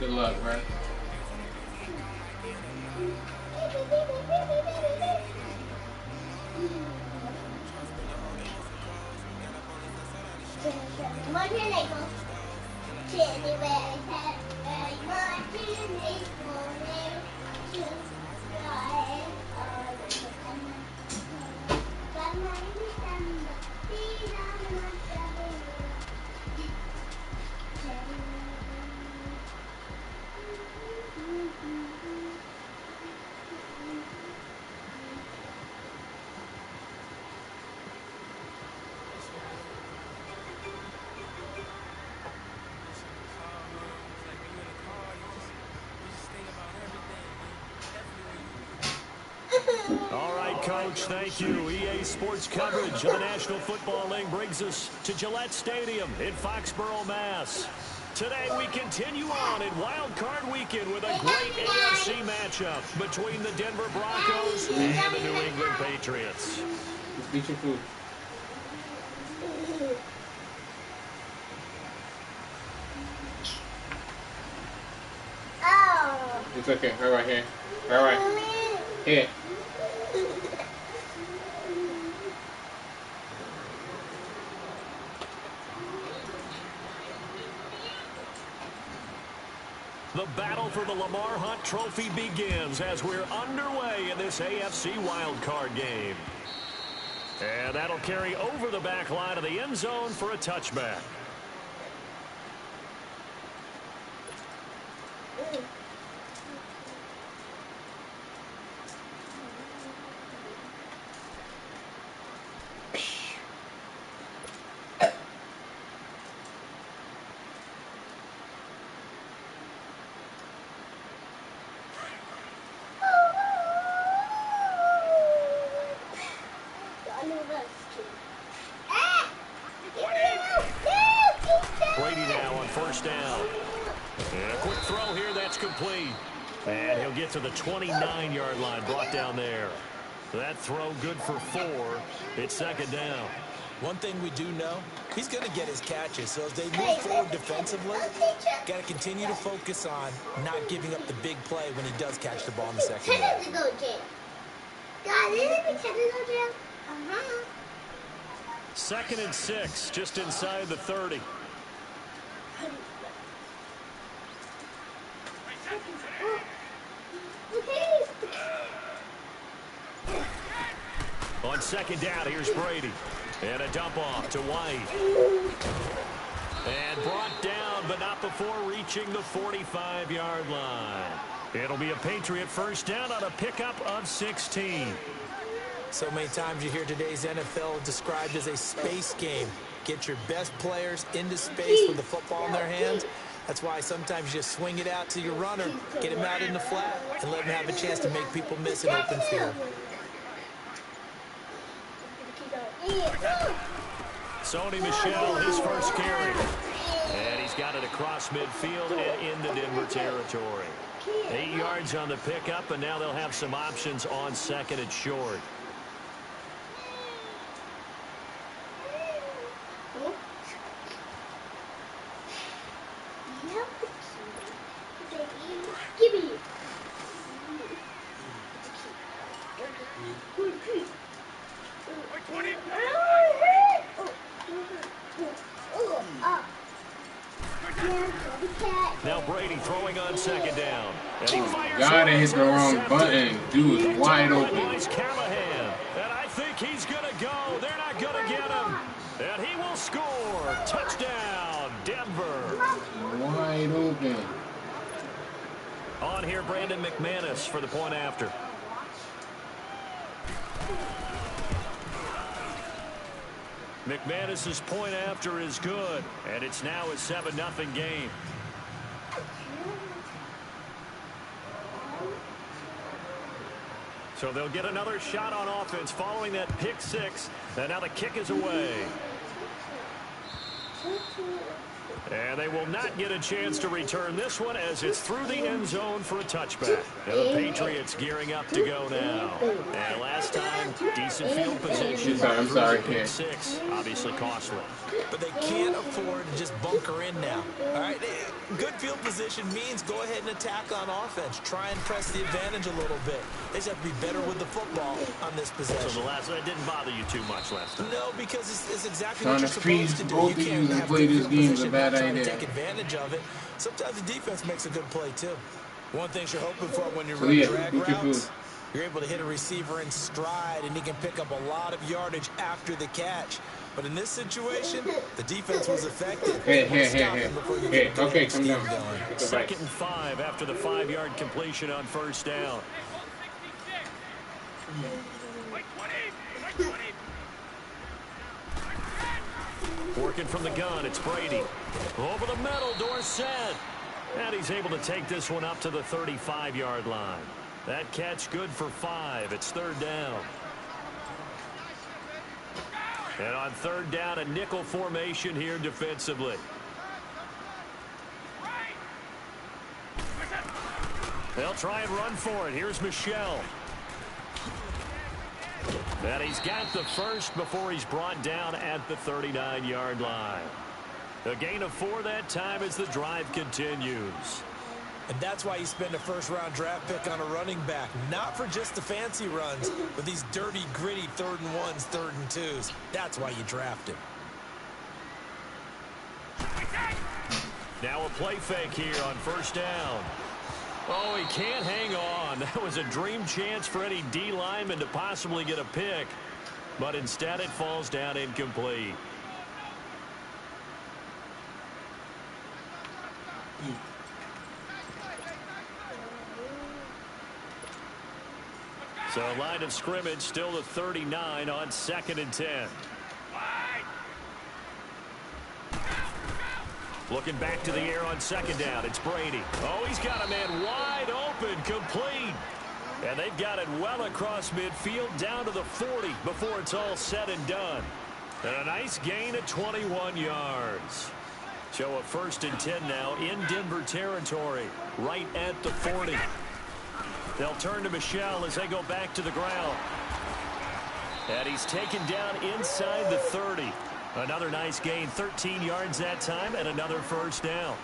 Good luck, bro. All right, Coach, thank you. EA Sports coverage of the National Football League brings us to Gillette Stadium in Foxborough, Mass. Today we continue on in Wild Card Weekend with a great AFC matchup between the Denver Broncos and the New England Patriots. Just eat your food. Oh. It's okay. Right here. Right. Here. The battle for the Lamar Hunt Trophy begins as we're underway in this AFC wildcard game. And that'll carry over the back line of the end zone for a touchback. Brady now on first down. And a quick throw here, that's complete. And he'll get to the 29-yard line, brought down there. That throw good for 4. It's second down. One thing we do know, he's going to get his catches. So as they move forward defensively, got to continue to focus on not giving up the big play when he does catch the ball in the second down. Second and 6, just inside the 30. On second down, here's Brady. And a dump off to White. And brought down, but not before reaching the 45-yard line. It'll be a Patriot first down on a pickup of 16. So many times you hear today's NFL described as a space game. Get your best players into space with the football in their hands. That's why sometimes you just swing it out to your runner, get him out in the flat, and let him have a chance to make people miss an open field. Sony Michel, his first carry. And he's got it across midfield and into Denver territory. 8 yards on the pickup, and now they'll have some options on second and short. Now Brady throwing on second down. And he fires. God, hit the wrong button. Dude is wide open. Callahan. And I think he's going to go. They're not going to get him. And he will score. Touchdown, Denver. Wide open. On here, Brandon McManus for the point after. McManus's point after is good, and it's now a 7-0 game. So they'll get another shot on offense following that pick 6, and now the kick is away. And they will not get a chance to return this one as it's through the end zone for a touchback. And the Patriots gearing up to go now. And last time, decent field position. I'm sorry, pick 6, obviously costly. but they can't afford to just bunker in now. All right, good field position means go ahead and attack on offense. Try and press the advantage a little bit. They just have to be better with the football on this possession. So that didn't bother you too much last time? No, because it's exactly what you're Trying to supposed to freeze do. both You of you can't and have play good this field game is a position, bad not try to idea. take advantage of it. Sometimes the defense makes a good play, too. One thing you're hoping for when you So run yeah, drag eat your routes, food. you're able to hit a receiver in stride, and he can pick up a lot of yardage after the catch. But in this situation, the defense was effective. Hey, okay, come down. Second and 5 after the 5-yard completion on first down. Working from the gun, it's Brady. Over the middle, Dorsett. And he's able to take this one up to the 35-yard line. That catch good for 5. It's third down. And on third down, a nickel formation here defensively. They'll try and run for it. Here's Michel. And he's got the first before he's brought down at the 39-yard line. A gain of 4 that time as the drive continues. And that's why you spend a first-round draft pick on a running back. Not for just the fancy runs, but these dirty, gritty 3rd and 1s, 3rd and 2s. That's why you draft him. Now a play fake here on first down. Oh, he can't hang on. That was a dream chance for any D lineman to possibly get a pick. But instead it falls down incomplete. So line of scrimmage still the 39 on 2nd and 10. Looking back to the air on 2nd down. It's Brady. Oh, he's got a man wide open, complete. And they've got it well across midfield down to the 40 before it's all said and done. And a nice gain of 21 yards. So a 1st and 10 now in Denver territory, right at the 40. They'll turn to Michel as they go back to the ground. And he's taken down inside the 30. Another nice gain, 13 yards that time, and another first down.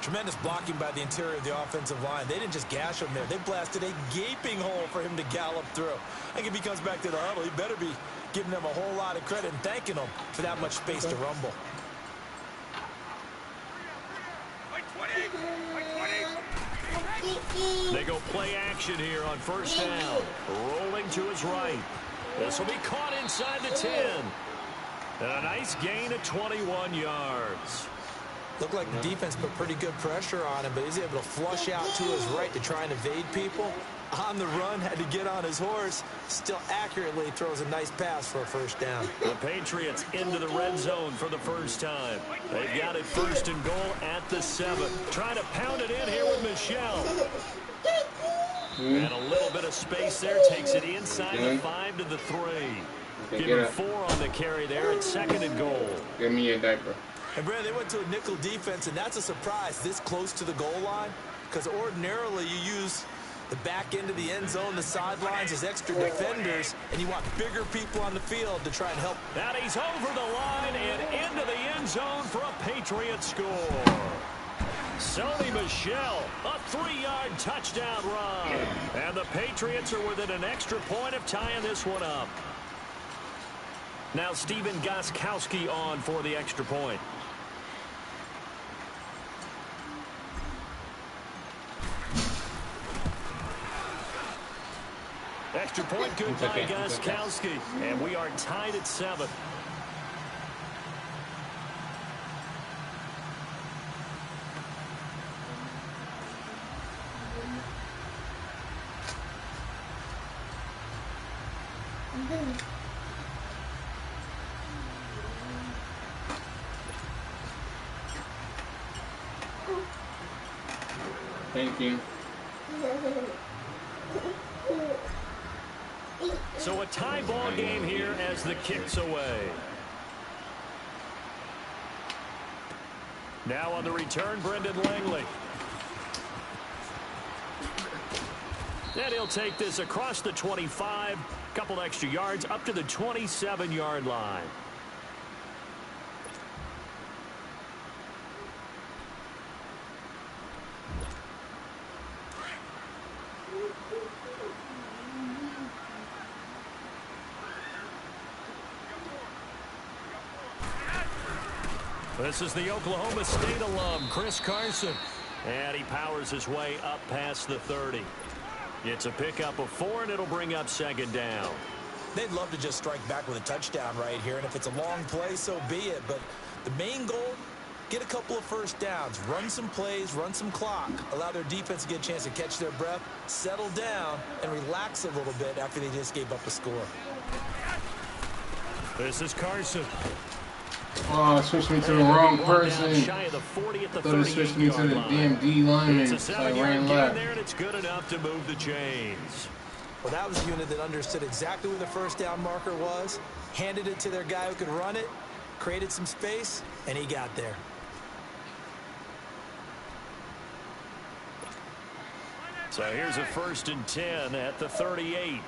Tremendous blocking by the interior of the offensive line. They didn't just gash him there. They blasted a gaping hole for him to gallop through. I think if he comes back to the huddle, he better be giving them a whole lot of credit and thanking them for that much space to rumble. They go play action here on first down. Rolling to his right. This will be caught inside the 10. And a nice gain of 21 yards. Looked like the defense put pretty good pressure on him, but he's able to flush out to his right to try and evade people. On the run, had to get on his horse. Still accurately throws a nice pass for a first down. The Patriots into the red zone for the first time. They've got it 1st and goal at the 7. Trying to pound it in here with Michel. And a little bit of space there. Takes it inside the 5 to the 3. Okay, Give him 4 on the carry there at 2nd and goal. Give me a diaper. And, Brad, they went to a nickel defense, and that's a surprise this close to the goal line, because ordinarily you use the back end of the end zone, the sidelines as extra defenders, and you want bigger people on the field to try and help. Now he's over the line and into the end zone for a Patriot score. Sony Michel, a 3-yard touchdown run. And the Patriots are within an extra point of tying this one up. Now Steven Gostkowski on for the extra point. Extra point good by Gostkowski. And we are tied at 7. Thank you. So a tie ball game here as the kick's away. Now on the return, Brendan Langley. And he'll take this across the 25, couple extra yards up to the 27-yard line. This is the Oklahoma State alum, Chris Carson. And he powers his way up past the 30. It's a pickup of 4, and it'll bring up second down. They'd love to just strike back with a touchdown right here, and if it's a long play, so be it. But the main goal, get a couple of first downs, run some plays, run some clock, allow their defense to get a chance to catch their breath, settle down, and relax a little bit after they just gave up a score. This is Carson. Oh, switched me to the wrong person. Thought it switched me to the damn D lineman. So I ran left. There, and it's good enough to move the chains. Well, that was a unit that understood exactly where the first down marker was, handed it to their guy who could run it, created some space, and he got there. So here's a 1st and 10 at the 38.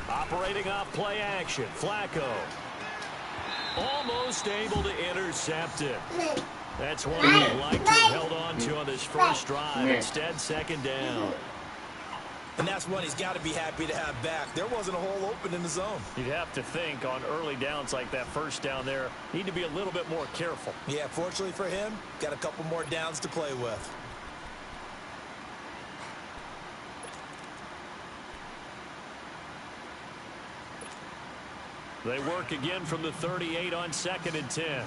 Operating off play action, Flacco. Almost able to intercept it. That's one he'd like to have held on to on this first drive. Instead, second down. And that's one he's got to be happy to have back. There wasn't a hole open in the zone. You'd have to think on early downs like that first down there, need to be a little bit more careful. Yeah, fortunately for him, got a couple more downs to play with. They work again from the 38 on 2nd and 10.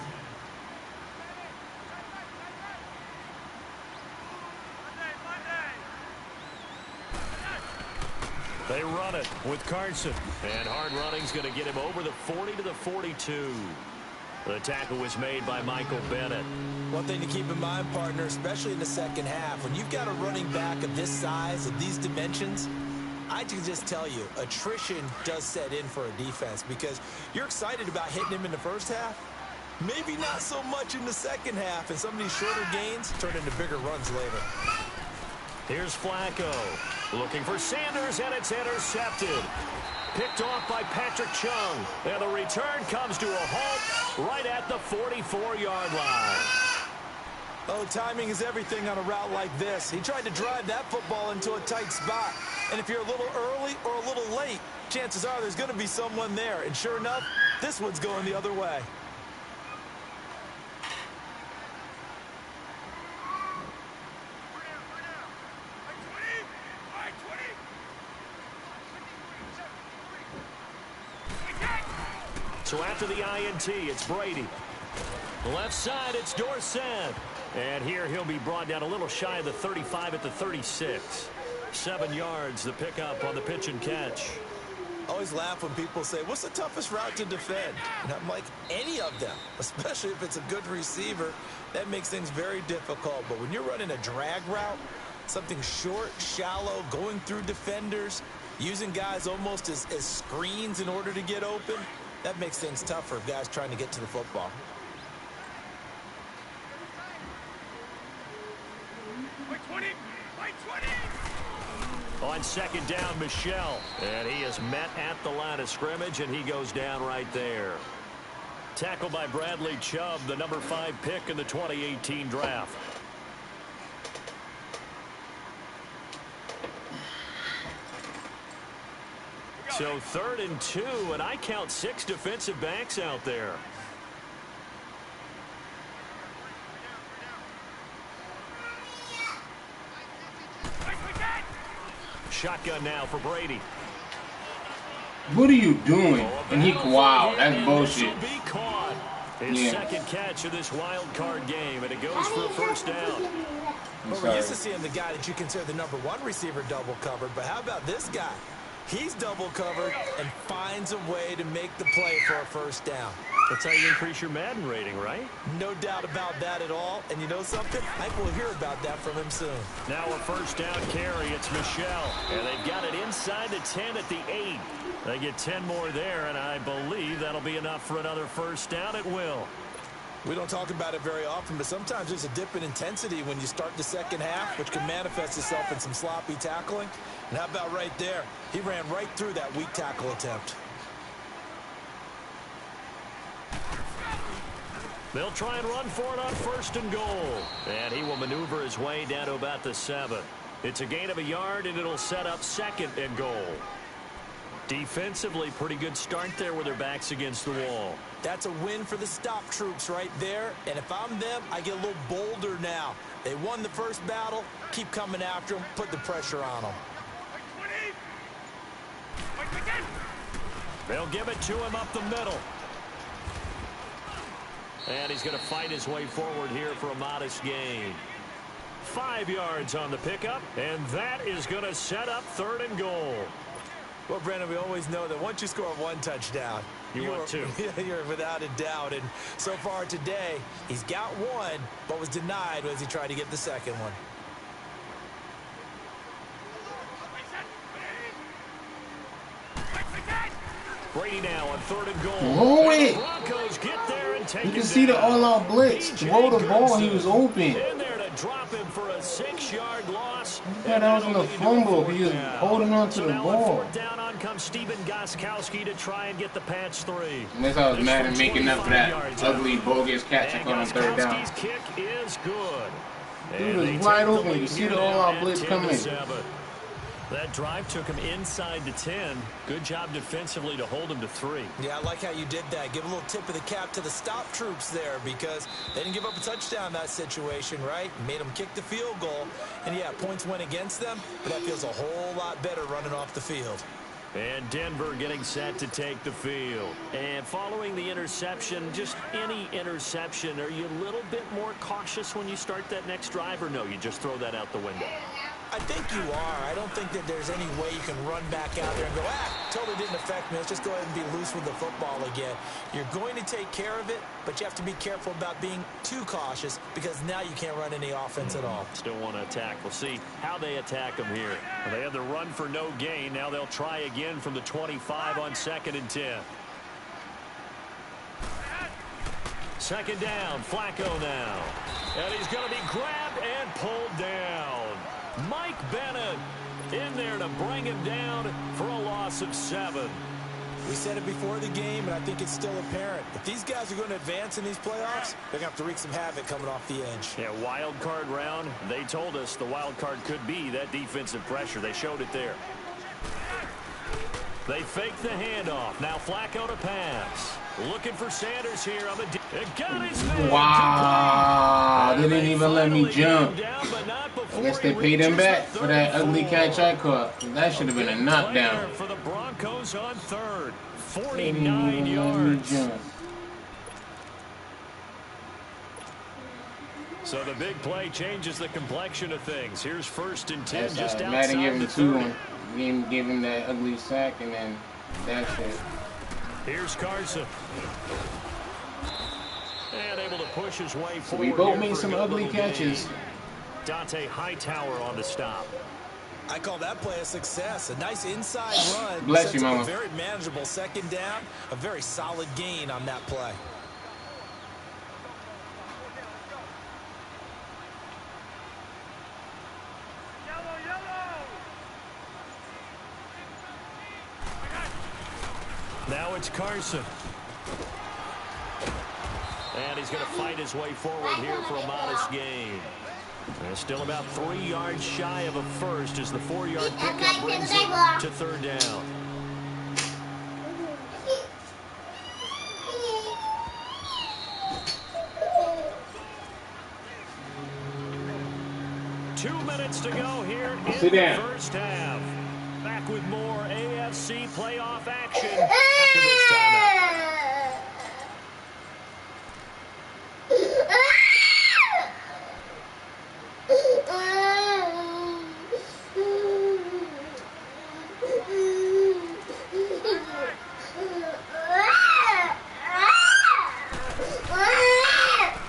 They run it with Carson. And hard running's going to get him over the 40 to the 42. The tackle was made by Michael Bennett. One thing to keep in mind, partner, especially in the second half, when you've got a running back of this size, of these dimensions, I can just tell you, attrition does set in for a defense because you're excited about hitting him in the first half. Maybe not so much in the second half, and some of these shorter gains turn into bigger runs later. Here's Flacco looking for Sanders, and it's intercepted. Picked off by Patrick Chung, and the return comes to a halt right at the 44-yard line. Oh, timing is everything on a route like this. He tried to drive that football into a tight spot. And if you're a little early or a little late, chances are there's going to be someone there. And sure enough, this one's going the other way. So after the INT, it's Brady. Left side, it's Dorsett. And here he'll be brought down a little shy of the 35 at the 36. 7 yards, the pickup on the pitch and catch. Always laugh when people say, what's the toughest route to defend? And I'm like, any of them, especially if it's a good receiver. That makes things very difficult. But when you're running a drag route, something short, shallow, going through defenders, using guys almost as screens in order to get open, that makes things tougher for guys trying to get to the football. On second down, Michelle. And he is met at the line of scrimmage, and he goes down right there. Tackled by Bradley Chubb, the number 5 pick in the 2018 draft. So 3rd and 2, and I count 6 defensive backs out there. Shotgun now for Brady. What are you doing? And he, wow, that's bullshit. Be caught. His second catch of this wild card game, and it goes for a first down. Well, we're used to seeing the guy that you consider the number 1 receiver double covered, but how about this guy? He's double covered and finds a way to make the play for a first down. That's how you increase your Madden rating, right? No doubt about that at all. And you know something? I think we'll hear about that from him soon. Now a first down carry. It's Michelle. And they've got it inside the 10 at the 8. They get 10 more there, and I believe that'll be enough for another first down. It will. We don't talk about it very often, but sometimes there's a dip in intensity when you start the second half, which can manifest itself in some sloppy tackling. And how about right there? He ran right through that weak tackle attempt. They'll try and run for it on 1st and goal. And he will maneuver his way down to about the 7. It's a gain of a yard, and it'll set up 2nd and goal. Defensively, pretty good start there with their backs against the wall. That's a win for the stop troops right there. And if I'm them, I get a little bolder now. They won the first battle. Keep coming after them. Put the pressure on them. They'll give it to him up the middle. And he's going to fight his way forward here for a modest gain. 5 yards on the pickup, and that is going to set up 3rd and goal. Well, Brandon, we always know that once you score 1 touchdown, you're 2. You're without a doubt. And so far today, he's got 1, but was denied as he tried to get the second one. Brady now on 3rd and goal. Roll it. Broncos get there and take You can see the all-out blitz. Throw the ball. He was open. In there to drop him for a 6-yard loss. Yeah, that was a fumble. He was holding on to the ball. Down on comes Steven Gostkowski to try and get the Pats 3. And that's how I was mad at making up for that ugly, bogus catch I caught on 3rd down. Kick is good. Dude was wide open. You see the all-out blitz coming. That drive took him inside the 10. Good job defensively to hold him to 3. Yeah, I like how you did that. Give a little tip of the cap to the stop troops there because they didn't give up a touchdown in that situation, right? Made them kick the field goal. And, yeah, points went against them, but that feels a whole lot better running off the field. And Denver getting set to take the field. And following the interception, just any interception, are you a little bit more cautious when you start that next drive, or no, you just throw that out the window? I think you are. I don't think that there's any way you can run back out there and go, totally didn't affect me. Let's just go ahead and be loose with the football again. You're going to take care of it, but you have to be careful about being too cautious because now you can't run any offense at all. Still want to attack. We'll see how they attack them here. Well, they had the run for no gain. Now they'll try again from the 25 on 2nd and 10. 2nd down, Flacco now. And he's going to be grabbed and pulled down. Mike Bennett in there to bring him down for a loss of 7. We said it before the game, and I think it's still apparent. If these guys are going to advance in these playoffs, they're going to have to wreak some havoc coming off the edge. Yeah, wild card round. They told us the wild card could be that defensive pressure. They showed it there. They fake the handoff. Now Flacco to pass. Looking for Sanders here on the got his man. Wow, they didn't even let me jump. I guess they paid him back for that ugly catch I caught. That should have been a knockdown. For the Broncos on 3rd, 49 yards. So the big play changes the complexion of things. Here's 1st and 10 just outside Madden gave him the 2. Gave him that ugly sack, and then that's it. Here's Carson. And able to push his way forward. So we both made some ugly catches. Dante Hightower on the stop. I call that play a success. A nice inside run. Bless you, Mama. A very manageable 2nd down. A very solid gain on that play. Now it's Carson. And he's going to fight his way forward here for a modest gain. And still about 3 yards shy of a first as the 4-yard pickup brings him to 3rd down. Two minutes to go here in the first half. Back with more AFC playoff action after this timeout.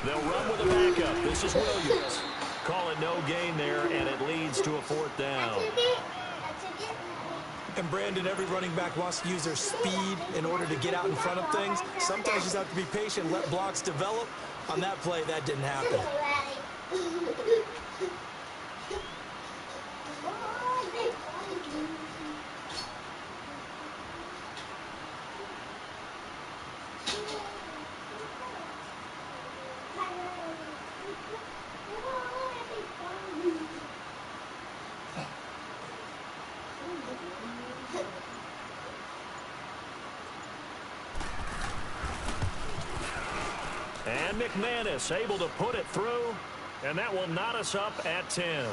They'll run with a backup. This is Williams. Call it no gain there, and it leads to a 4th down. And Brandon, every running back wants to use their speed in order to get out in front of things. Sometimes you just have to be patient, let blocks develop. On that play, that didn't happen. And McManus able to put it through, and that will knot us up at 10.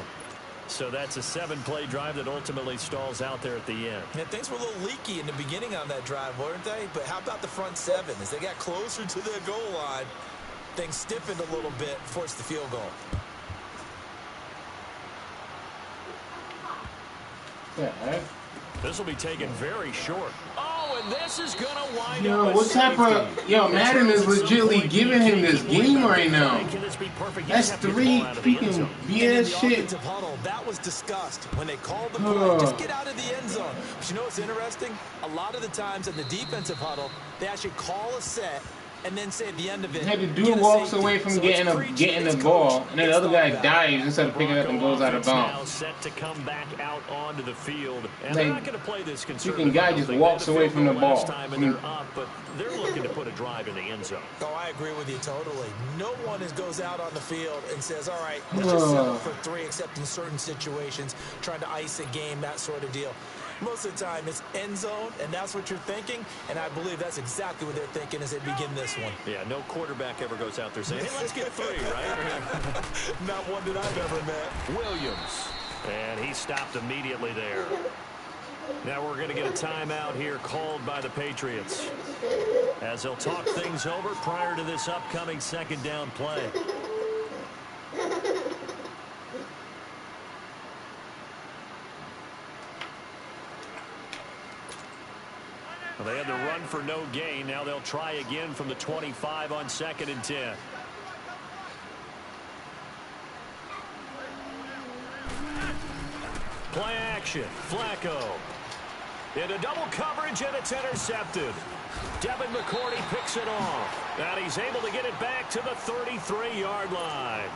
So that's a 7-play drive that ultimately stalls out there at the end. Yeah, things were a little leaky in the beginning on that drive, weren't they? But how about the front 7? As they got closer to the goal line, things stiffened a little bit, forced the field goal. Yeah, this will be taken very short. Oh, and this is going to wind yo, up what type of... Yo, Madden is legitimately giving him this game right now. That's 3 freaking BS shit. Huddle, that was discussed when they called the play. Just get out of the end zone. But you know what's interesting? A lot of the times in the defensive huddle, they actually call a set and then say at the end of it, hey, the dude walks away from getting the ball, and then the other guy dives instead of picking it up and goes out of bounds. Set to come back out onto the field, and they're not going to play this freaking guy just walks away from the ball. And they're up, but they're looking to put a drive in the end zone. Oh, I agree with you totally. No one goes out on the field and says, all right, let's just settle for 3, except in certain situations, trying to ice a game, that sort of deal. Most of the time, it's end zone, and that's what you're thinking, and I believe that's exactly what they're thinking as they begin this one. Yeah, no quarterback ever goes out there saying, hey, let's get 3, right? Not one that I've ever met. Williams, and he stopped immediately there. Now we're going to get a timeout here called by the Patriots, as they'll talk things over prior to this upcoming second down play. They had the run for no gain. Now they'll try again from the 25 on 2nd and 10. Play action. Flacco. Into double coverage, and it's intercepted. Devin McCourty picks it off. And he's able to get it back to the 33-yard line.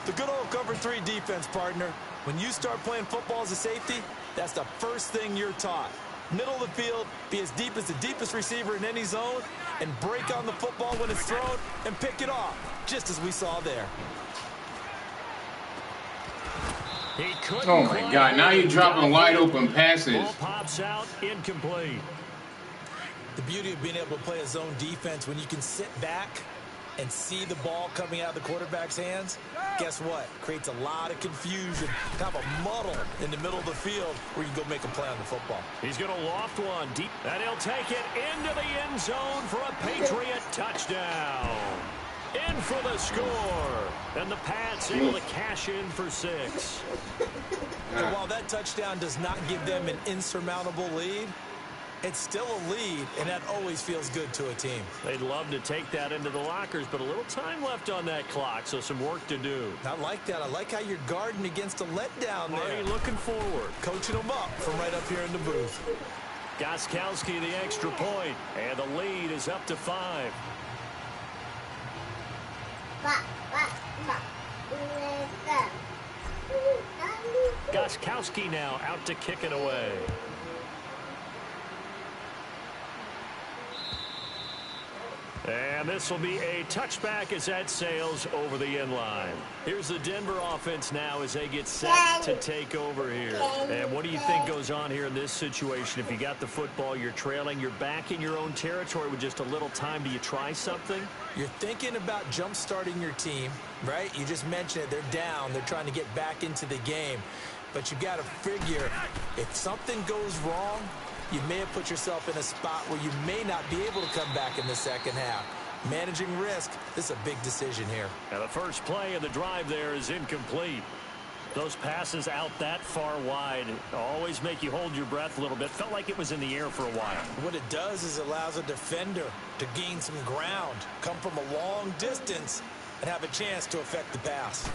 The good old cover 3 defense, partner. When you start playing football as a safety, that's the first thing you're taught. Middle of the field, be as deep as the deepest receiver in any zone, and break on the football when it's thrown and pick it off, just as we saw there. Oh my God, now you're dropping wide open passes. Ball pops out, incomplete. The beauty of being able to play a zone defense when you can sit back and see the ball coming out of the quarterback's hands, guess what? Creates a lot of confusion, kind of a muddle in the middle of the field where you can go make a play on the football. He's going to loft one deep, and he'll take it into the end zone for a Patriot touchdown. In for the score, and the Pats able to cash in for 6. And while that touchdown does not give them an insurmountable lead, it's still a lead, and that always feels good to a team. They'd love to take that into the lockers, but a little time left on that clock, so some work to do. I like that. I like how you're guarding against a letdown there. Already looking forward. Coaching them up from right up here in the booth. Gostkowski the extra point, and the lead is up to 5. Gostkowski now out to kick it away. And this will be a touchback as that sails over the end line. Here's the Denver offense now as they get set to take over here. And what do you think goes on here in this situation? If you got the football, you're trailing, you're back in your own territory with just a little time. Do you try something? You're thinking about jump-starting your team, right? You just mentioned it. They're down. They're trying to get back into the game. But you got to figure if something goes wrong, you may have put yourself in a spot where you may not be able to come back in the second half. Managing risk, this is a big decision here. Now the first play of the drive there is incomplete. Those passes out that far wide always make you hold your breath a little bit. Felt like it was in the air for a while. What it does is it allows a defender to gain some ground, come from a long distance, and have a chance to affect the pass.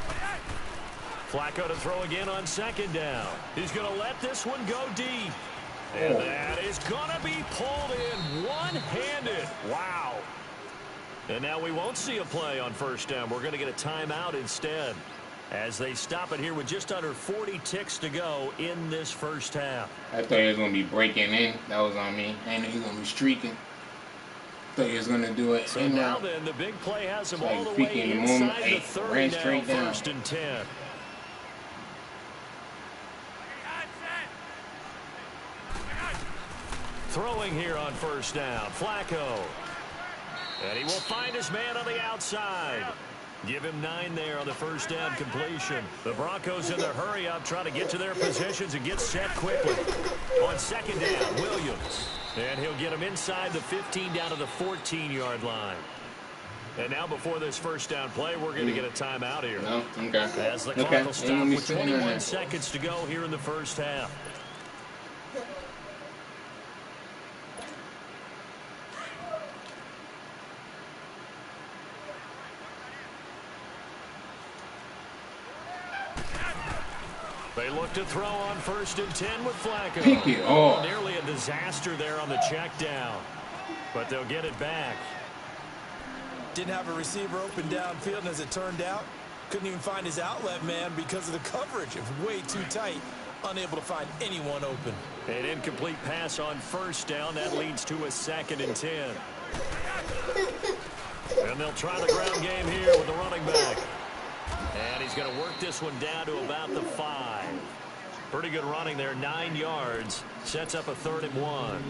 Flacco to throw again on 2nd down. He's going to let this one go deep. And that is going to be pulled in one-handed. Wow. And now we won't see a play on 1st down. We're going to get a timeout instead as they stop it here with just under 40 ticks to go in this first half. I thought he was going to be breaking in. That was on me. I knew he was going to be streaking. Thought he was going to do it. So now then, the big play has him all the way inside the 30 now, 1st and 10. Throwing here on 1st down. Flacco. And he will find his man on the outside. Give him 9 there on the first down completion. The Broncos in their hurry-up trying to get to their positions and get set quickly. On second down, Williams. And he'll get him inside the 15 down to the 14-yard line. And now before this first down play, we're going to get a timeout here. No? Okay. As the clock will stop with 21 seconds to go here in the first half. They look to throw on 1st and 10 with Flacco. Oh. Nearly a disaster there on the check down. But they'll get it back. Didn't have a receiver open downfield, and as it turned out, couldn't even find his outlet man because of the coverage. It was way too tight, unable to find anyone open. An incomplete pass on 1st down. That leads to a 2nd and 10. And they'll try the ground game here with the running back. And he's going to work this one down to about the 5. Pretty good running there, 9 yards. Sets up a 3rd and 1.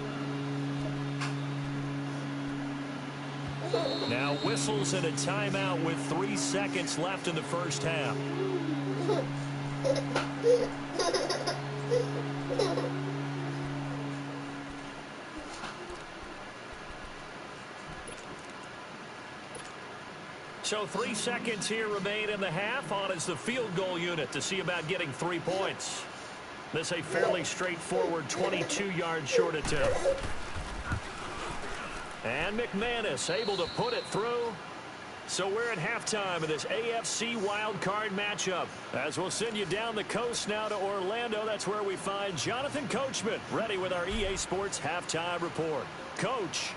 Now whistles and a timeout with 3 seconds left in the first half. So 3 seconds here remain in the half. On is the field goal unit to see about getting 3 points. This a fairly straightforward 22-yard short attempt. And McManus able to put it through. So we're at halftime of this AFC wildcard matchup. As we'll send you down the coast now to Orlando, that's where we find Jonathan Coachman ready with our EA Sports halftime report. Coach.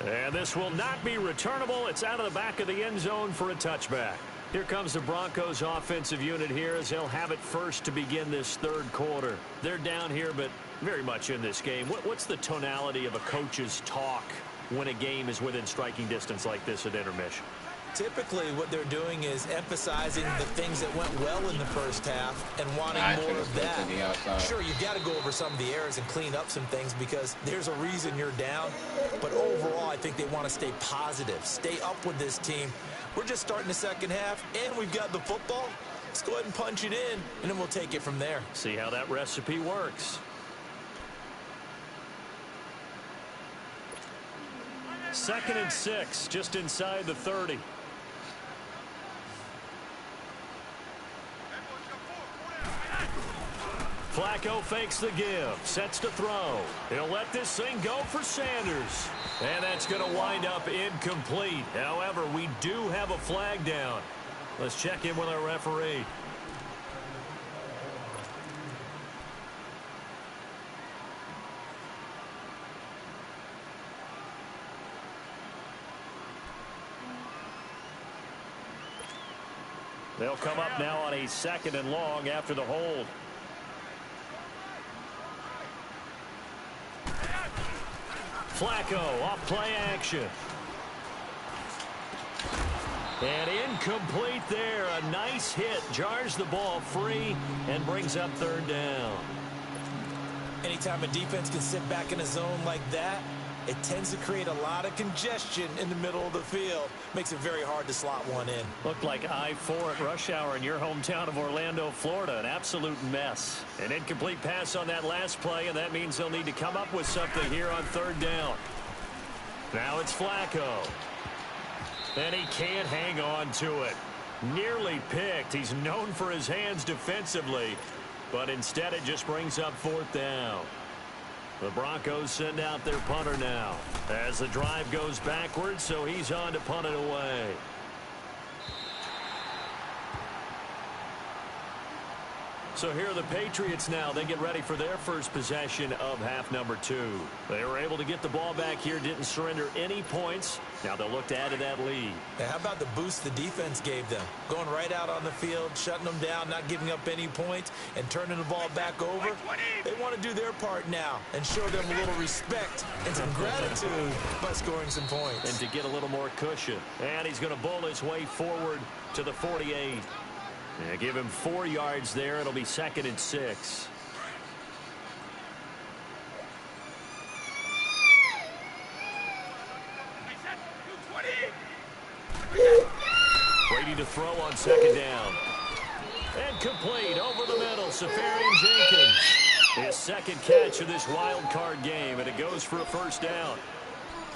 And this will not be returnable. It's out of the back of the end zone for a touchback. Here comes the Broncos offensive unit here as they'll have it first to begin this 3rd quarter. They're down here, but very much in this game. What's the tonality of a coach's talk when a game is within striking distance like this at intermission? Typically, what they're doing is emphasizing the things that went well in the first half and wanting more of that. Sure, you've got to go over some of the errors and clean up some things because there's a reason you're down. But overall, I think they want to stay positive, stay up with this team. We're just starting the second half, and we've got the football. Let's go ahead and punch it in, and then we'll take it from there. See how that recipe works. 2nd and 6, just inside the 30. Flacco fakes the give, sets to throw. He'll let this thing go for Sanders. And that's going to wind up incomplete. However, we do have a flag down. Let's check in with our referee. They'll come up now on a 2nd and long after the hold. Flacco off play action. And incomplete there. A nice hit. Jars the ball free and brings up 3rd down. Anytime a defense can sit back in a zone like that, it tends to create a lot of congestion in the middle of the field. Makes it very hard to slot one in. Looked like I-4 at rush hour in your hometown of Orlando, Florida. An absolute mess. An incomplete pass on that last play, and that means they'll need to come up with something here on 3rd down. Now it's Flacco. And he can't hang on to it. Nearly picked. He's known for his hands defensively, but instead it just brings up 4th down. The Broncos send out their punter now as the drive goes backwards, so he's on to punt it away. So here are the Patriots now. They get ready for their first possession of half number 2. They were able to get the ball back here, didn't surrender any points. Now they'll look to add to that lead. Now, how about the boost the defense gave them? Going right out on the field, shutting them down, not giving up any points, and turning the ball back over. They want to do their part now and show them a little respect and some gratitude by scoring some points. And to get a little more cushion. And he's going to bowl his way forward to the 48. Yeah, give him 4 yards there. It'll be 2nd and 6. to throw on second down. And complete over the middle. Safarian Jenkins. His second catch of this wild card game, and it goes for a first down.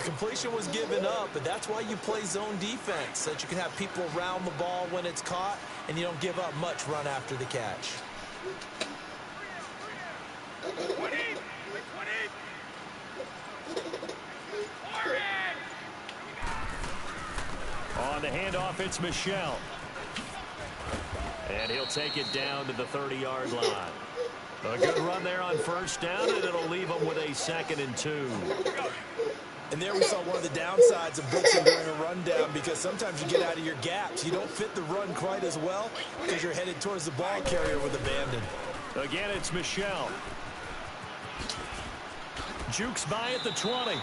Completion was given up, but that's why you play zone defense, so that you can have people around the ball when it's caught, and you don't give up much run after the catch. On the handoff, it's Michel. And he'll take it down to the 30-yard line. A good run there on first down, and it'll leave them with a 2nd and 2. And there we saw one of the downsides of blitzing during a rundown, because sometimes you get out of your gaps. You don't fit the run quite as well because you're headed towards the ball carrier with abandon. Again, it's Michel. Jukes by at the 20.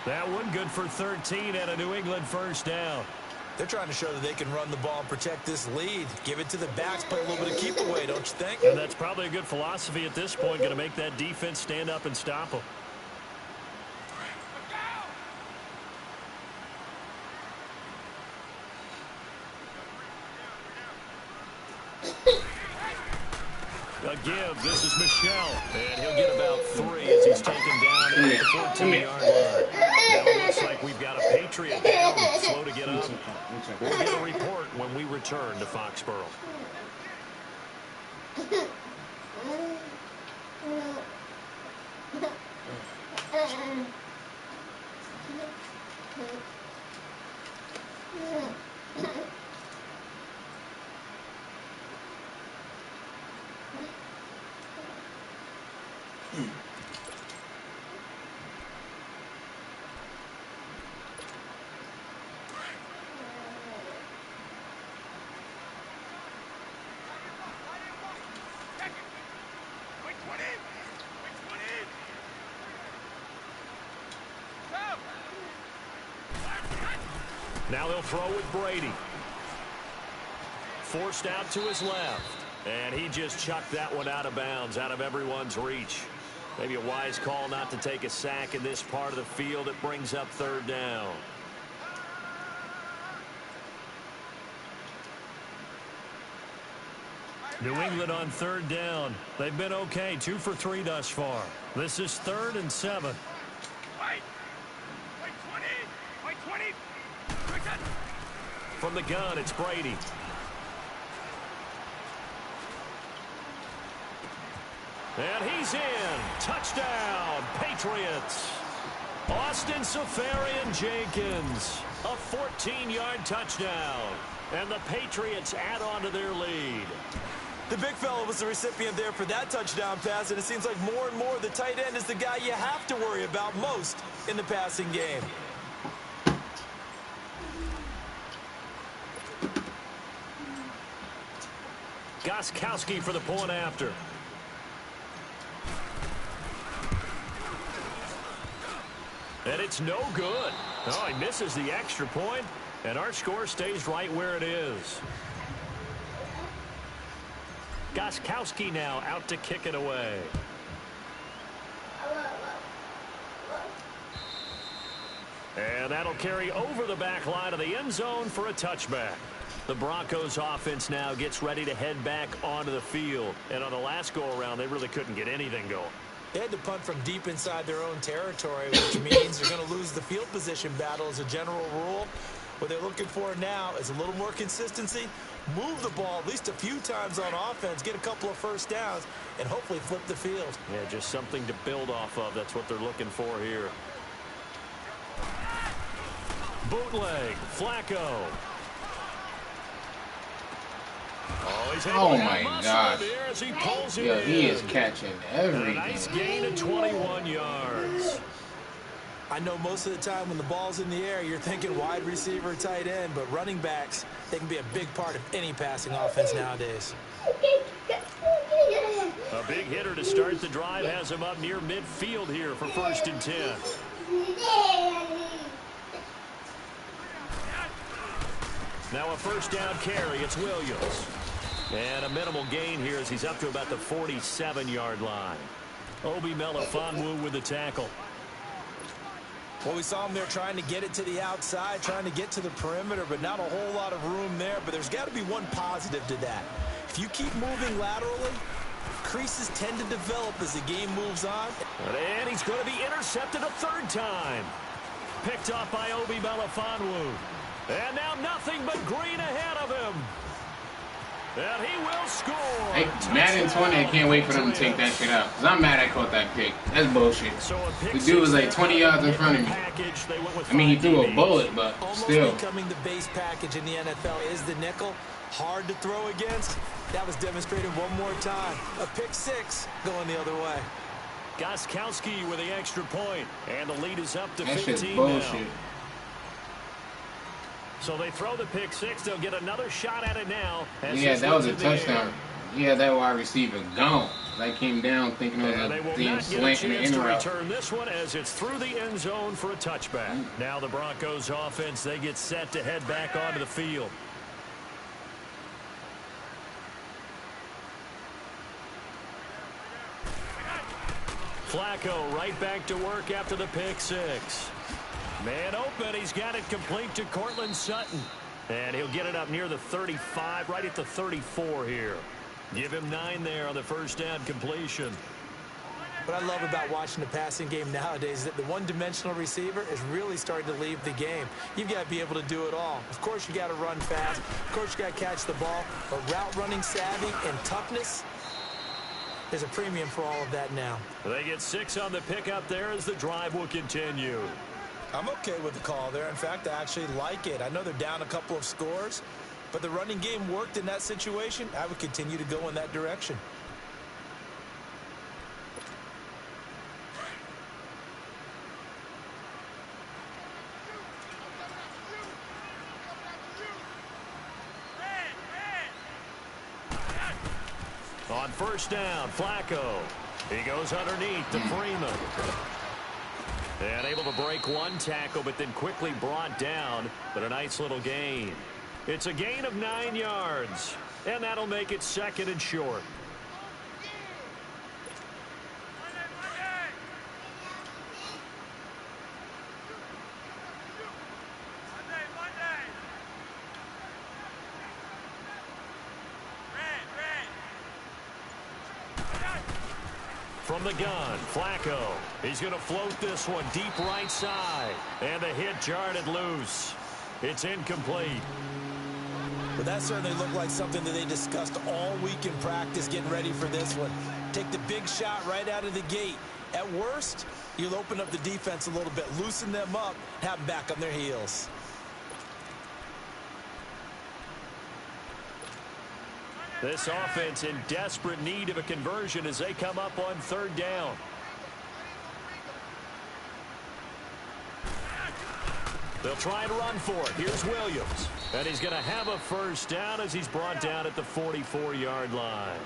That one good for 13 and a New England first down. They're trying to show that they can run the ball and protect this lead. Give it to the backs, play a little bit of keep away, don't you think? And that's probably a good philosophy at this point, going to make that defense stand up and stop them. A give. This is Michel. And he'll get about 3 as he's taken down at the 14-yard line. Now it looks like we've got a Patriot down, slow to get up. We'll get a report when we return to Foxborough. Now they'll throw with Brady. Forced out to his left. And he just chucked that one out of bounds, out of everyone's reach. Maybe a wise call not to take a sack in this part of the field. It brings up 3rd down. New England on 3rd down. They've been okay, 2 for 3 thus far. This is 3rd and 7. From the gun, it's Brady. And he's in. Touchdown, Patriots. Austin Safarian Jenkins. A 14-yard touchdown. And the Patriots add on to their lead. The big fella was the recipient there for that touchdown pass, and it seems like more and more the tight end is the guy you have to worry about most in the passing game. Gostkowski for the point after. And it's no good. Oh, he misses the extra point, and our score stays right where it is. Gostkowski now out to kick it away. And that'll carry over the back line of the end zone for a touchback. The Broncos offense now gets ready to head back onto the field. And on the last go-around, they really couldn't get anything going. They had to punt from deep inside their own territory, which means they're going to lose the field position battle as a general rule. What they're looking for now is a little more consistency, move the ball at least a few times on offense, get a couple of first downs, and hopefully flip the field. Yeah, just something to build off of. That's what they're looking for here. Bootleg, Flacco. Oh my gosh. Yo, he is catching everything. A nice gain of 21 yards. I know most of the time when the ball's in the air, you're thinking wide receiver, tight end, but running backs, they can be a big part of any passing offense nowadays. A big hitter to start the drive has him up near midfield here for 1st and 10. Now a first down carry. It's Williams. And a minimal gain here as he's up to about the 47-yard line. Obi Melifonwu with the tackle. Well, we saw him there trying to get it to the outside, trying to get to the perimeter, but not a whole lot of room there. But there's got to be one positive to that. If you keep moving laterally, creases tend to develop as the game moves on. And he's going to be intercepted a third time. Picked off by Obi Melifonwu. And now nothing but green ahead of him. And he will score. Hey, Madden 20, I can't wait for them to take that shit out. Because I'm mad I caught that pick. That's bullshit. The dude was like 20 yards in front of me. I mean, he threw a bullet, but still. Almost becoming the base package in the NFL is the nickel. Hard to throw against. That was demonstrated one more time. A pick six going the other way. Gostkowski with the extra point. And the lead is up to That 15 shit's bullshit. now. So they throw the pick six. They'll get another shot at it now. Yeah, that was a touchdown. Yeah, that wide receiver gone. I came down thinking it was a damn slant in the end route. Return this one as it's through the end zone for a touchback. Now the Broncos offense, they get set to head back onto the field. Flacco right back to work after the pick six. Man open, he's got it complete to Cortland Sutton. And he'll get it up near the 35, right at the 34 here. Give him 9 there on the first down completion. What I love about watching the passing game nowadays is that the one-dimensional receiver is really starting to leave the game. You've got to be able to do it all. Of course, you got to run fast. Of course, you got to catch the ball. But route running savvy and toughness, there's a premium for all of that now. They get 6 on the pickup there as the drive will continue. I'm okay with the call there. In fact, I actually like it. I know they're down a couple of scores, but the running game worked in that situation. I would continue to go in that direction. On first down, Flacco. He goes underneath to Freeman. And able to break one tackle, but then quickly brought down. But a nice little gain. It's a gain of 9 yards. And that'll make it 2nd and short. From the gun, Flacco. He's going to float this one deep right side. And the hit jarred it loose. It's incomplete. But that certainly looked like something that they discussed all week in practice getting ready for this one. Take the big shot right out of the gate. At worst, you'll open up the defense a little bit, loosen them up, have them back on their heels. This offense in desperate need of a conversion as they come up on 3rd down. They'll try to run for it. Here's Williams. And he's going to have a first down as he's brought down at the 44-yard line.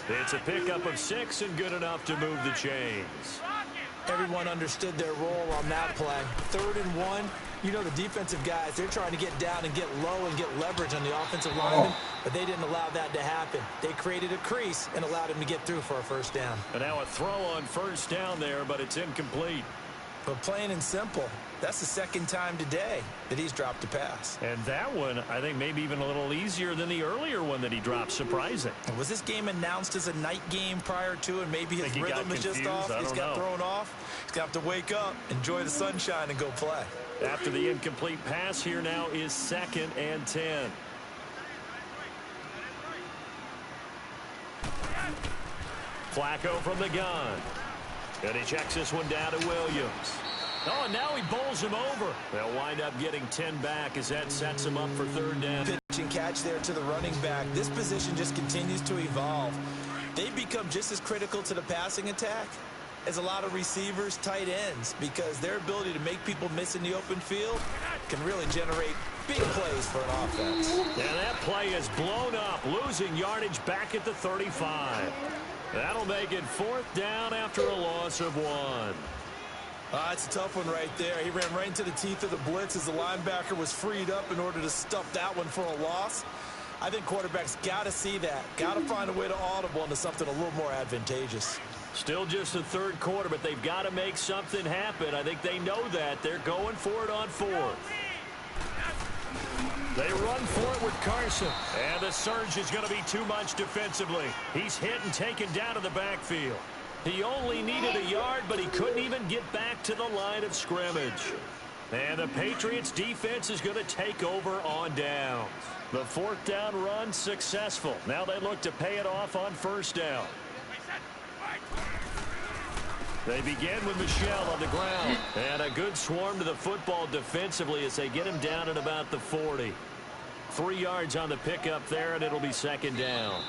It's a pickup of 6 and good enough to move the chains. Everyone understood their role on that play. 3rd and 1. You know the defensive guys, they're trying to get down and get low and get leverage on the offensive lineman, but they didn't allow that to happen. They created a crease and allowed him to get through for a first down. And now a throw on first down there, but it's incomplete. But plain and simple, that's the 2nd time today that he's dropped a pass. And that one, I think, maybe even a little easier than the earlier one that he dropped. Surprising. Was this game announced as a night game prior to, and maybe his rhythm is just off? He's got thrown off. He's got to wake up, enjoy the sunshine, and go play. After the incomplete pass, here now is 2nd and 10. Flacco from the gun. And he checks this one down to Williams. Oh, and now he bowls him over. They'll wind up getting 10 back as that sets him up for 3rd down. Pitch and catch there to the running back. This position just continues to evolve. They become just as critical to the passing attack as a lot of receivers, tight ends, because their ability to make people miss in the open field can really generate big plays for an offense. And that play is blown up, losing yardage back at the 35. That'll make it 4th down after a loss of 1. It's a tough one right there. He ran right into the teeth of the blitz as the linebacker was freed up in order to stuff that one for a loss. I think quarterbacks got to see that, got to find a way to audible into something a little more advantageous. Still just the third quarter, but they've got to make something happen. I think they know that. They're going for it on fourth. They run for it with Carson. And the surge is going to be too much defensively. He's hit and taken down to the backfield. He only needed a yard, but he couldn't even get back to the line of scrimmage. And the Patriots defense is going to take over on downs. The fourth down run successful. Now they look to pay it off on first down. They begin with Michel on the ground. And a good swarm to the football defensively as they get him down at about the 40. 3 yards on the pickup there, and it'll be second down.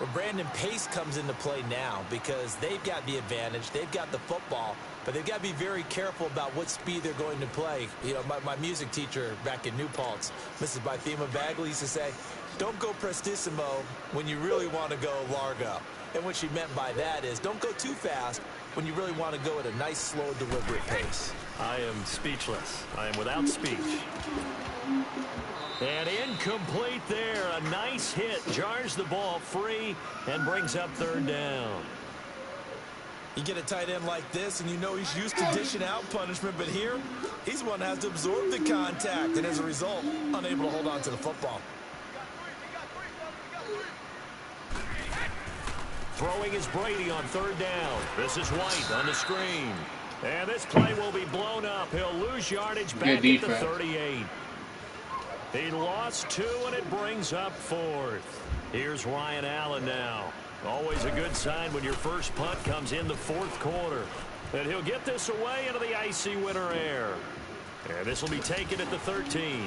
Well, Brandon, pace comes into play now because they've got the advantage. They've got the football, but they've got to be very careful about what speed they're going to play. You know, my music teacher back in New Paltz, Mrs. Bythema Bagley, used to say, don't go prestissimo when you really want to go largo. And what she meant by that is don't go too fast when you really want to go at a nice, slow, deliberate pace. I am speechless. I am without speech. And incomplete there. A nice hit. Jars the ball free and brings up third down. You get a tight end like this, and you know he's used to dishing out punishment, but here, he's the one that has to absorb the contact, and as a result, unable to hold on to the football. Throwing is Brady on third down. This is White on the screen. And this play will be blown up. He'll lose yardage back at the 38. He lost 2, and it brings up fourth. Here's Ryan Allen now. Always a good sign when your first punt comes in the fourth quarter. And he'll get this away into the icy winter air. And this will be taken at the 13.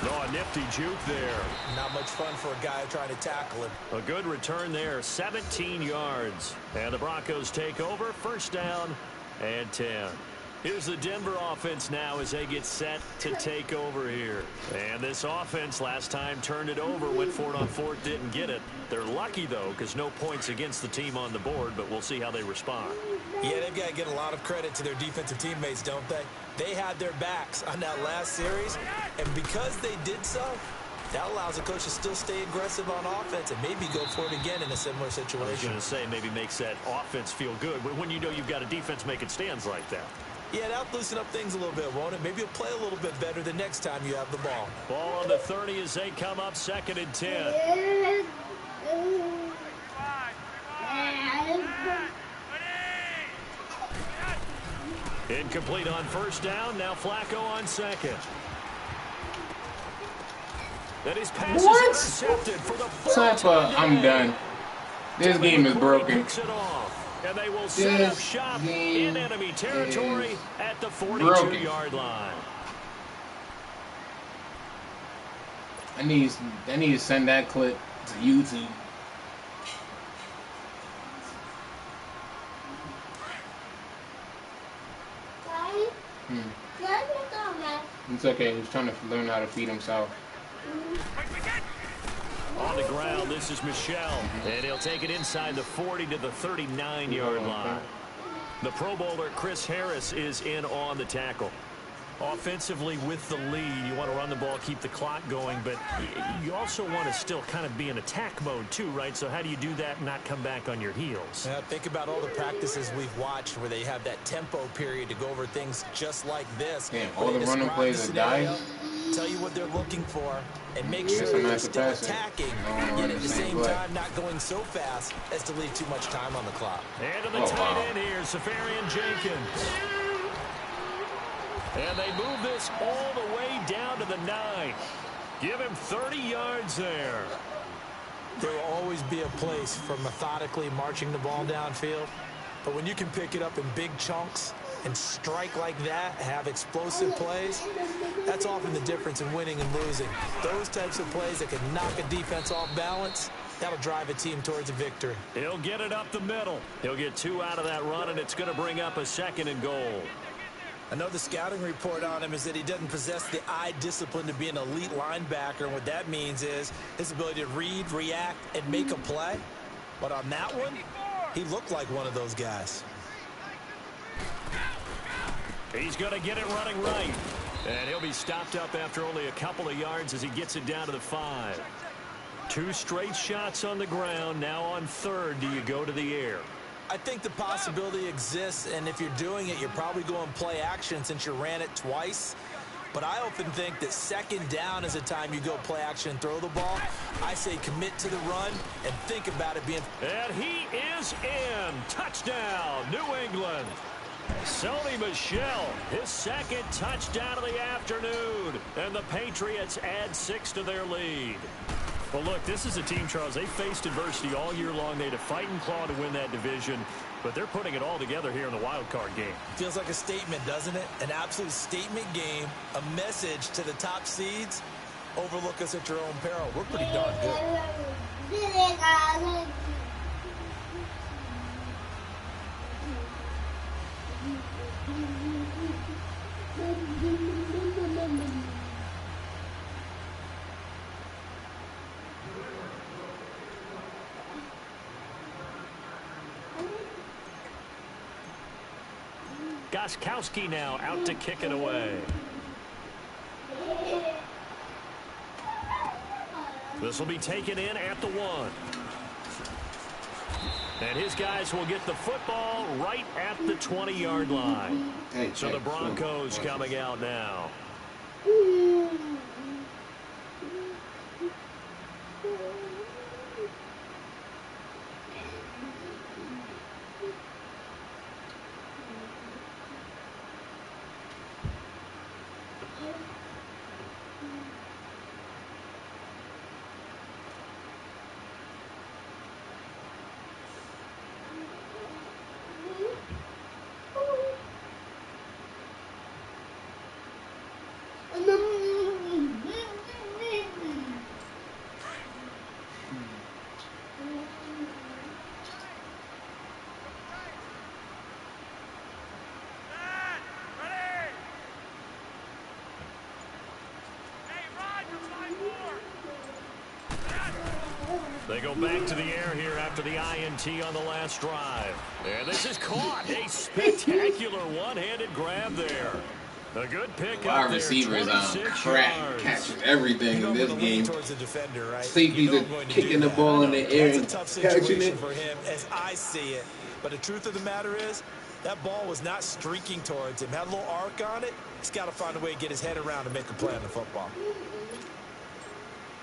Oh, a nifty juke there. Not much fun for a guy trying to tackle him. A good return there, 17 yards. And the Broncos take over, first down and 10. Here's the Denver offense now as they get set to take over here. And this offense last time turned it over, went for it on fourth, didn't get it. They're lucky, though, because no points against the team on the board, but we'll see how they respond. Yeah, they've got to get a lot of credit to their defensive teammates, don't they? They had their backs on that last series, and because they did so, that allows the coach to still stay aggressive on offense and maybe go for it again in a similar situation. I was going to say maybe makes that offense feel good when you know you've got a defense making stands like that. Yeah, that'll loosen up things a little bit, won't it? Maybe you'll play a little bit better the next time you have the ball. Ball on the 30 as they come up, second and 10. Incomplete on first down. Now Flacco on second. That his pass is intercepted for the fourth time. I'm done. This game is broken. And they will set up shop in enemy territory at the 42-yard line. I need to send that clip to YouTube. It's okay. He's trying to learn how to feed himself. On the ground, this is Michel. And he'll take it inside the 40 to the 39-yard line. The Pro Bowler Chris Harris is in on the tackle. Offensively with the lead, you want to run the ball, keep the clock going, but you also want to still kind of be in attack mode too, right? So how do you do that and not come back on your heels? Yeah, think about all the practices we've watched where they have that tempo period to go over things just like this. Yeah, all the running plays are dying. Tell you what they're looking for and make sure they're still attacking, yet at the same time not going so fast as to leave too much time on the clock. And to the tight end here, Safarian Jenkins. And they move this all the way down to the 9. Give him 30 yards there. There will always be a place for methodically marching the ball downfield. But when you can pick it up in big chunks and strike like that, have explosive plays, that's often the difference in winning and losing. Those types of plays that can knock a defense off balance, that'll drive a team towards a victory. He'll get it up the middle. He'll get 2 out of that run, and it's going to bring up a 2nd and goal. Another scouting report on him is that he doesn't possess the eye discipline to be an elite linebacker. And what that means is his ability to read, react, and make a play. But on that one, he looked like one of those guys. He's going to get it running right. And he'll be stopped up after only a couple of yards as he gets it down to the 5. 2 straight shots on the ground. Now on third, do you go to the air? I think the possibility exists, and if you're doing it, you're probably going play action since you ran it twice. But I often think that second down is a time you go play action and throw the ball. I say commit to the run and think about it being... And he is in. Touchdown, New England. Sony Michel, his second touchdown of the afternoon. And the Patriots add 6 to their lead. Well, look, this is a team, Charles. They faced adversity all year long. They had to fight and claw to win that division. But they're putting it all together here in the wild card game. Feels like a statement, doesn't it? An absolute statement game, a message to the top seeds. Overlook us at your own peril. We're pretty darn good. Gostkowski now out to kick it away. This will be taken in at the 1. And his guys will get the football right at the 20-yard line. So the Broncos coming out now. They go back to the air here after the INT on the last drive. And this is caught. A spectacular one-handed grab there. A good pick Our receivers crack catches everything in this game. Safeties are kicking the ball in the air and catching it. For him, as I see it. But the truth of the matter is, that ball was not streaking towards him. Had a little arc on it. He's got to find a way to get his head around and make a play on the football.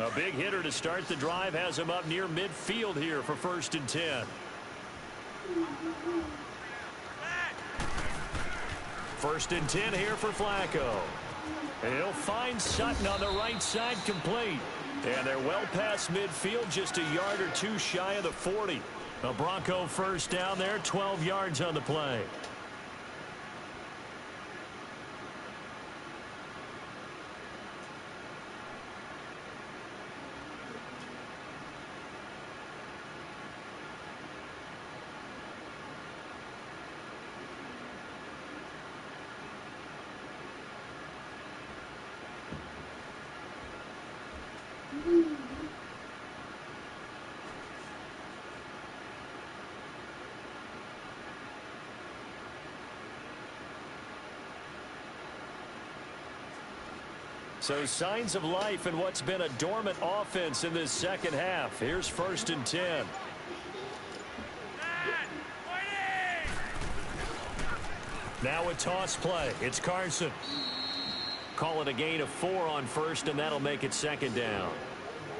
A big hitter to start the drive has him up near midfield here for 1st and 10. 1st and 10 here for Flacco. He'll find Sutton on the right side complete. And they're well past midfield, just a yard or two shy of the 40. A Bronco first down there, 12 yards on the play. So signs of life in what's been a dormant offense in this second half. Here's 1st and 10. Now a toss play. It's Carson. Call it a gain of 4 on 1st, and that'll make it 2nd down.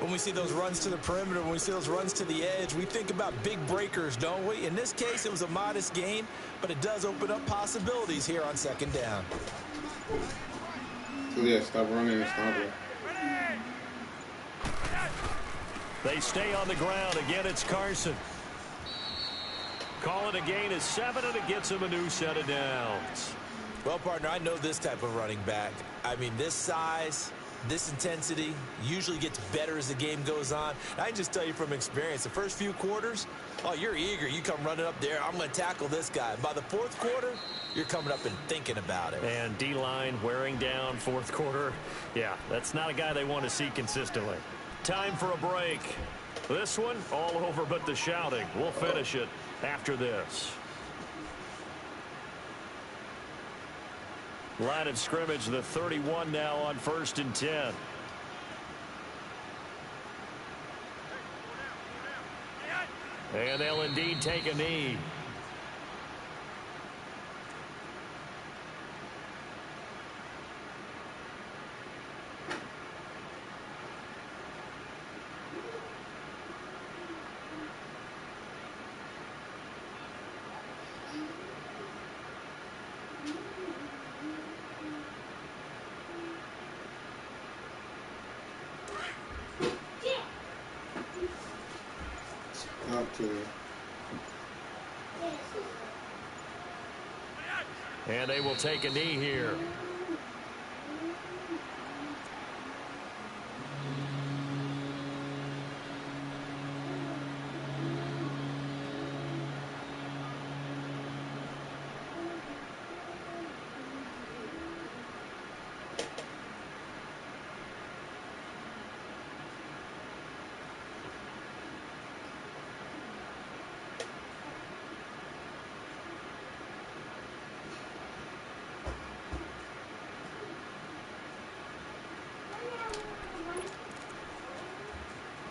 When we see those runs to the perimeter, when we see those runs to the edge, we think about big breakers, don't we? In this case, it was a modest gain, but it does open up possibilities here on 2nd down. Yeah, stop running and stop it. They stay on the ground. Again, it's Carson. Call it a gain of 7, and it gets him a new set of downs. Well, partner, I know this type of running back. I mean, this size, this intensity usually gets better as the game goes on. And I can just tell you from experience, the first few quarters, oh, you're eager. You come running up there, I'm going to tackle this guy. By the 4th quarter, you're coming up and thinking about it. And D-line wearing down 4th quarter. Yeah, that's not a guy they want to see consistently. Time for a break. This one, all over but the shouting. We'll finish it after this. Line of scrimmage, the 31 now on 1st and 10. And they'll indeed take a knee. And they will take a knee here.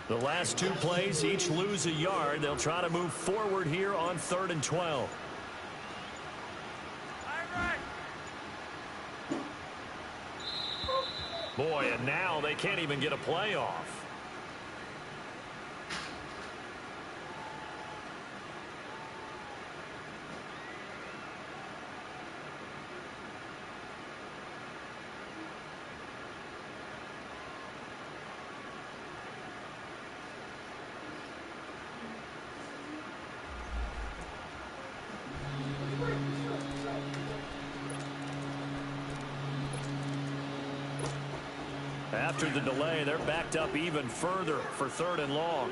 The last two plays each lose a yard. They'll try to move forward here on 3rd and 12. Boy, and now they can't even get a play off. After the delay, they're backed up even further for 3rd and long.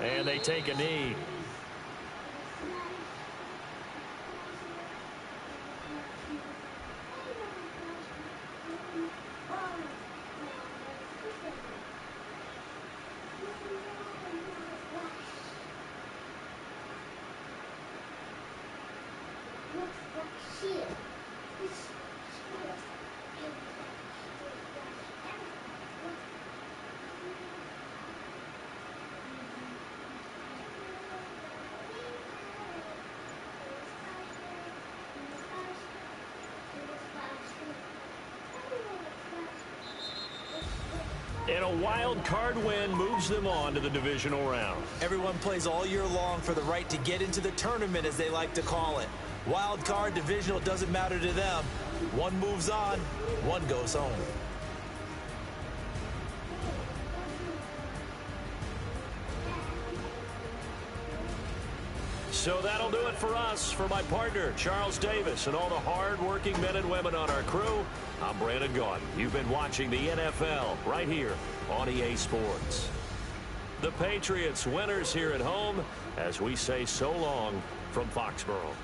And they take a knee. And a wild card win moves them on to the divisional round. Everyone plays all year long for the right to get into the tournament, as they like to call it. Wild card, divisional, doesn't matter to them. One moves on, one goes home. So that'll do it for us. For my partner, Charles Davis, and all the hard-working men and women on our crew, I'm Brandon Gaudin. You've been watching the NFL right here on EA Sports. The Patriots winners here at home as we say so long from Foxborough.